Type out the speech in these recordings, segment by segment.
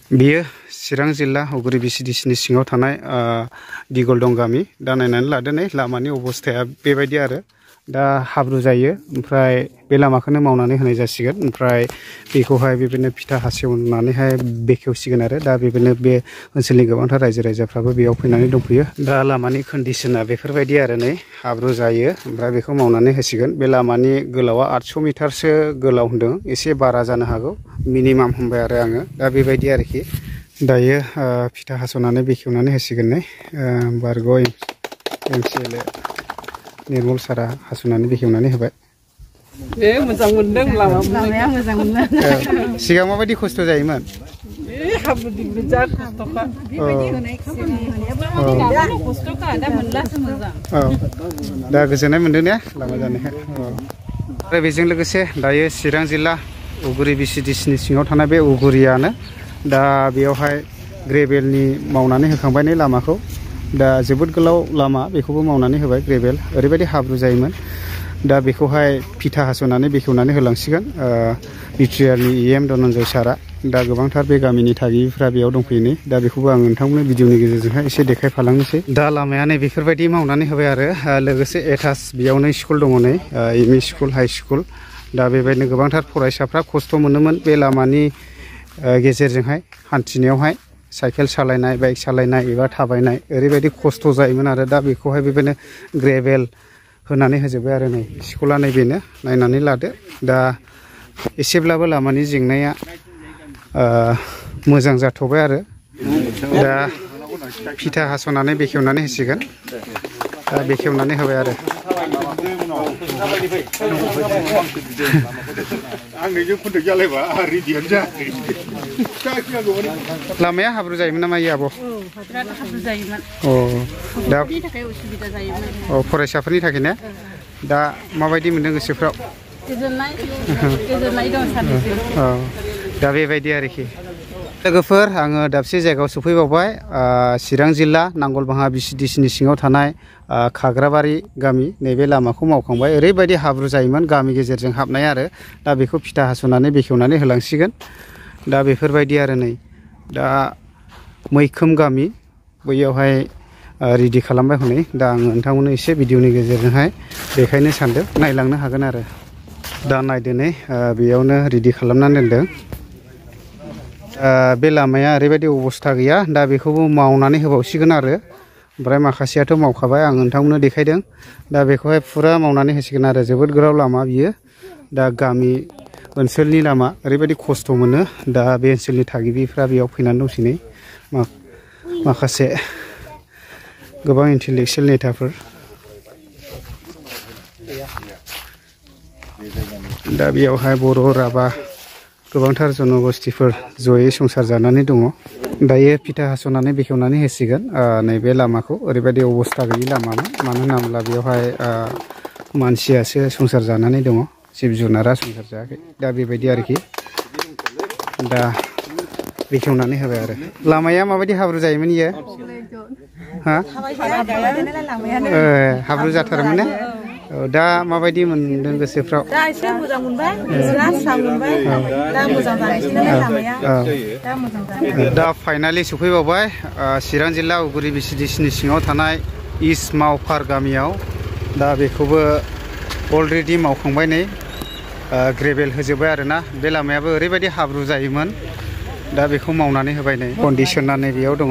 बियो चिरां जिल्ला उगुरि बिसिडिसिनि सिङाव थानाय दिगलदं गामि दा नायनानै लादो नै लामानि अबस्थाया बेबायदि आरो दा हाब्रु जायो ओमफ्राय बे लामाखौनो मावनानै होनाय जासिगोन ओमफ्राय बेखौहाय बेबायदिनो फिथा हासेवनानैहाय बेखेवसिगोन आरो दा बेबायदिनो बे ओनसोलनि गोबांथार रायजो राजाफ्राबो बेयाव फैनानै दंफैयो दा लामानि कन्डिशना बेफोरबायदि आरो नै हाब्रु जायो ओमफ्राय बेखौ मावनानै होसिगोन बे लामानि गोलावा 800 मिटारसो गोलाव होनदों एसे बारा जानो हागौ मिनिमाम होनबाय आरो आङो दा बेबायदि आरोखि दायो फिथा हास'नानै बेखेवनानै होसिगोन नै बारग' एमसिएलए निर्मल सारा हास'नानै बेखेवनानै होबाय मोजां मोनदों लामाया मोजां मोनदों सिगां माबायदि खस्थ' जायोमोन हाब्रु दिब्रु जा खस्थ'खा बेबायदि होनाय खामानि होनायाबो खस्थ'खा दा मोनलासो मोजां दा गोजोननाय मोनदों ने लामा जानायखाय आरो बेजों लोगोसे दायो चिरां जिल्ला उगुरि बिसिडिसिनि सिङाव थानाय बे उगुरियानो दा बेयावहाय ग्रेभेलनि मावनानै होखांबाय नै लामाखौ दा जोबोद गोलाव लामा बेखौबो मावनानै होबाय ग्रेभेल ओरैबायदि हाब्रु जायोमोन दा बेखौहाय फिथा हास'नानै बेखेवनानै होलांसिगोन बिटिआरनि EM धनन्जय सारा दा गोबांथार बे गामिनि थागिबिफ्रा बेयाव दंफैयो नै दा बेखौबो आं नोंथांमोननो भिडिअनि गेजेरजोंहाय एसे देखायफालांनोसै दा लामाया नै बेफोरबायदि मावनानै होबाय आरो लोगोसे एटाच बेयावनो स्कुल दङ नै M E school high school दा बेबायदिनो गोबांथार फरायसाफ्रा खस्थ' मोनोमोन बे लामानि गेजेरजोंहाय हान्थिनायावहाय साइकेल सालायनाय बाइक सालायनाय एबा थाबायनाय ओरैबायदि खस्थ' जायोमोन आरो दा बेखौहाय बेबायदिनो ग्रेभेल होनानै होजोब्बाय आरो नै स्कुला नैबेनो नायनानै लादो दा एसेब्लाबो लामानि जेंनाया मोजां जाथ'बाय आरो दा फिथा हास'नानै बेखेवनानै होसिगोन दा बेखेवनानै होबाय आरो लामाया हाब्रु जायोमोन नामा इयो आब'? हाब्रु जायोमोन दा थाखाय उसुबिदा जायोमोन फरायसाफोरनि थाखाय ने दा माबायदि मोनदों गोसोफ्राव गोजोननाय दं सानैजों दा बेबायदि आरोखि लोगोफोर आङो दाबसे जायगायाव सफैबावबाय चिरां जिल्ला नांगलबाङा बिसिडिसिनि सिङाव थानाय खाग्राबारि गामि नैबे लामाखौ मावखांबाय ओरैबायदि हाब्रु जायोमोन गामि गेजेरजों हाबनाय आरो दा बेखौ फिथा हास'नानै बेखेवनानै होलांसिगोन दा बेफोरबायदि आरो नै दा मैखोम गामि बैयावहाय रेडि खालामबाय हनै दा आङो नोंथांमोननो एसे भिडिअनि गेजेरजोंहाय देखायनो सानदों नायलांनो हागोन आरो दा नायदो नै बेयावनो रेडि खालामनानै दोनदों बे लामाया ओरैबायदि अबस्था गैया दा बेखौबो मावनानै होबावसिगोन आरो ओमफ्राय माखासेयाथ' मावखाबाय आं नोंथांमोननो देखायदों दा बेखौहाय फुरा मावनानै होसिगोन आरो जोबोद गोलाव लामा बियो दा गामि ओनसोलनि लामा ओरैबायदि खस्थ' मोनो दा बे ओनसोलनि थागिबिफ्रा बेयाव फैनानै दंसै नै माखासे गोबां इन्टेलेक्सुयेल नेताफोर दा बेयावहाय बर' राभा गोबांथार जनगोष्ठीफोर जयै संसार जानानै दङ दायो फिथा हास'नानै बेखेवनानै होसिगोन नैबे लामाखौ ओरैबायदि अबस्था गैयि लामामोन मानो होनोब्ला बेयावहाय मानसियासो संसार जानानै दङ जिब जुनारा संसार जायाखै दा बेबायदि आरोखि दा बेखेवनानै होबाय आरो लामाया माबायदि हाब्रु जायोमोन इयो हाब्रु जाथारोमोन ने दा माबायदि मोनदों गोसोफ्राव दा एसे मोजां मोनबाय स्रां मोनबाय दा मोजां जानायसै नालाय लामाया दा मोजां जाबाय दा फाइनालि सफैबावबाय चिरां जिल्ला उगुरि बिसिडिसिनि सिङाव थानाय इस्ट मावफार गामियाव दा बेखौबो अलरेडि मावखांबाय नै ग्रेभेल होजोब्बाय आरोना बे लामायाबो ओरैबायदि हाब्रु जायोमोन दा बेखौ मावनानै होबाय नै कन्डिशना नै बेयाव दङ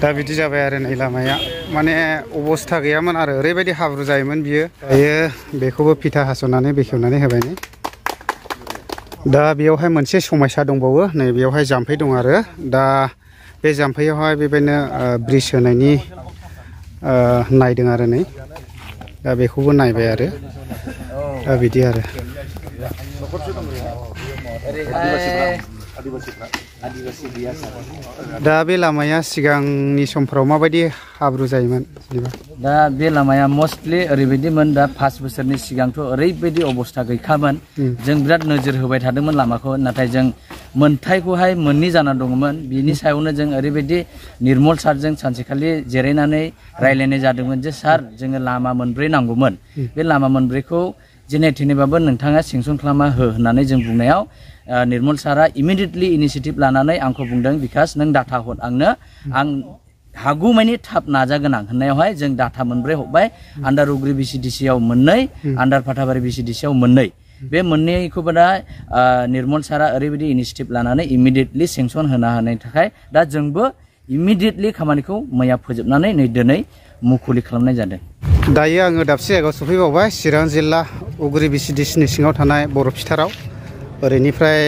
दा बिदि जाबाय आरो नै लामाया माने अबस्था गैयामोन आरो ओरैबायदि हाब्रु जायोमोन बियो दायो बेखौबो फिथा हास'नानै बेखेवनानै होबाय नै दा बेयावहाय मोनसे समस्या दंबावो नै बेयावहाय जाम्फै दं आरो दा बे जाम्फैयावहाय बेबायदिनो ब्रिज होनायनि नायदों आरो नै दा बेखौबो नायबाय आरो दा बिदि आरो दा बे लामाया सिगांनि समफ्राव माबायदि हाब्रु जायोमोन दा बे लामाया मस्टलि ओरैबायदिमोन दा 5 बोसोरनि सिगांथ' ओरैबायदि अबस्था गैखामोन जों बिराद नोजोर होबाय थादोंमोन लामाखौ नाथाय जों मोनथायखौहाय मोननै जाना दङमोन बिनि सायावनो जों ओरैबायदि निर्मल सारजों सानसेखालि जिरायनानै रायलायनाय जादोंमोन जे सार जोङो लामा मोनब्रै नांगौमोन बे लामा मोनब्रैखौ जेने थेनेबाबो नोंथाङा सेंसन खालामना हो होननानै जों बुंनायाव निर्मल सारा इमिडिएटलि इनिशिएटिभ लानानै आंखौ बुंदों बिकास नों डाटा हर आंनो आं हागौमानि थाब नाजागोन आं होननायावहाय जों डाटा मोनब्रै हरबाय आन्डार उगुरि बिसिडिसि आव मोननै आन्डार फाथाबारि बिसिडिसि आव मोननै बे मोननैखौबो दा निर्मल सारा ओरैबायदि इनिशिएटिभ लानानै इमिडिएटलि सेंसन होनो हानायनि थाखाय दा जोंबो इमिडिएटलि खामानिखौ मैया फोजोबनानै नै दिनै मुखुलि खालामनाय जादों। दायो आङो दाबसे जायगायाव सफैबावबाय चिरां जिल्ला उगुरि बिसिडिसिनि सिङाव थानाय बर' फिथाराव ओरैनिफ्राय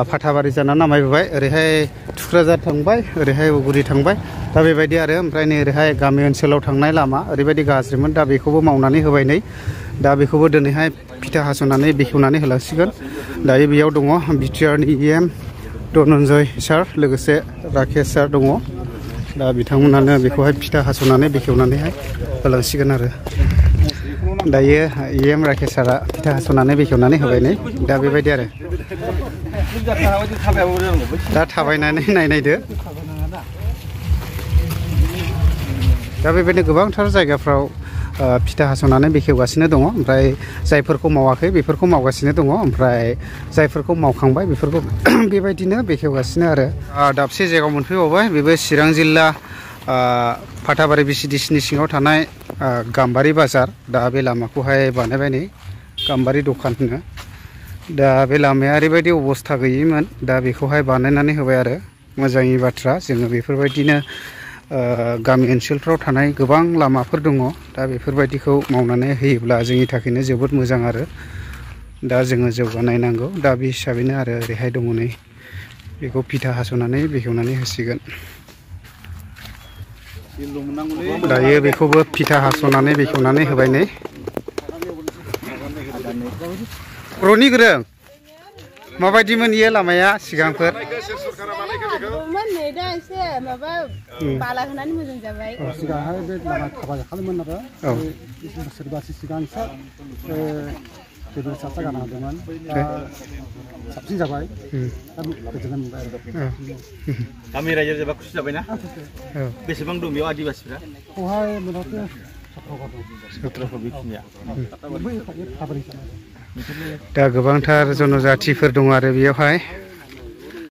फाथाबारि जानानै नामायबोबाय ओरैहाय थुक्राझार थांबाय ओरैहाय उगुरि थांबाय दा बेबायदि आरो ओमफ्राय नै ओरैहाय गामि ओनसोलाव थांनाय लामा ओरैबायदि गाज्रिमोन दा बेखौबो मावनानै होबाय नै दा बेखौबो दिनैहाय फिथा हास'नानै बेखेवनानै होलांसिगोन दायो बेयाव दङ बिटिआरनि EM धनन्जय सार लोगोसे राकेश सार दङ दा बिथांमोनानो बेखौहाय फिथा हास'नानै बेखेवनानैहाय होलांसिगोन आरो दायो EM राकेश सारा फिथा हास'नानै बेखेवनानै होबाय नै दा बेबायदि आरो दा थाबायनानै नायनायदो दा बेबायदिनो गोबांथार जायगाफ्राव फिथा हास'नानै बेखेवगासिनो दङ ओमफ्राय जायफोरखौ मावाखै बेफोरखौ मावगासिनो दङ ओमफ्राय जायफोरखौ मावखांबाय बेफोरखौ बेबायदिनो बेखेवगासिनो आरो दाबसे जायगायाव मोनफैबावबाय बेबो चिरां जिल्ला फाथाबारि बिसिडिसिनि सिङाव थानाय गाम्बारि बाजार दा बे लामाखौहाय बानायबाय नै गाम्बारि दखान होनो दा बे लामाया ओरैबायदि अबस्था गैयिमोन दा बेखौहाय बानायनानै होबाय आरो मोजांनि बाथ्रा जोङो बेफोरबायदिनो गामि ओनसोलफ्राव थानाय गोबां लामाफोर दङ दा बेफोरबायदिखौ मावनानै होयोब्ला जोंनि थाखायनो जोबोद मोजां आरो दा जोङो जौगानाय नांगौ दा बे हिसाबैनो आरो ओरैहाय दङ नै बेखौ फिथा हास'नानै बेखेवनानै होसिगोन दायो बेखौबो फिथा हास'नानै बेखेवनानै होबाय नै बर'नि गोरों माबायदिमोन इयो लामाया सिगांफोर दा एसे माबा बाला होनानै मोजां जाबाय सिगांहाय बे लामा थाबायखानोमोन आरो बोसोरबासो सिगांसो बेफोर साफा जानो हादोंमोन दा साबसिन जाबाय दा गोजोननाय मोनबाय गामि रायजो जाबा खुसि जाबायना बेसेबां दं बेयाव आदिबासिफ्रा बेवहाय मथा दा गोबांथार जनजातिफोर दङ आरो बेयावहाय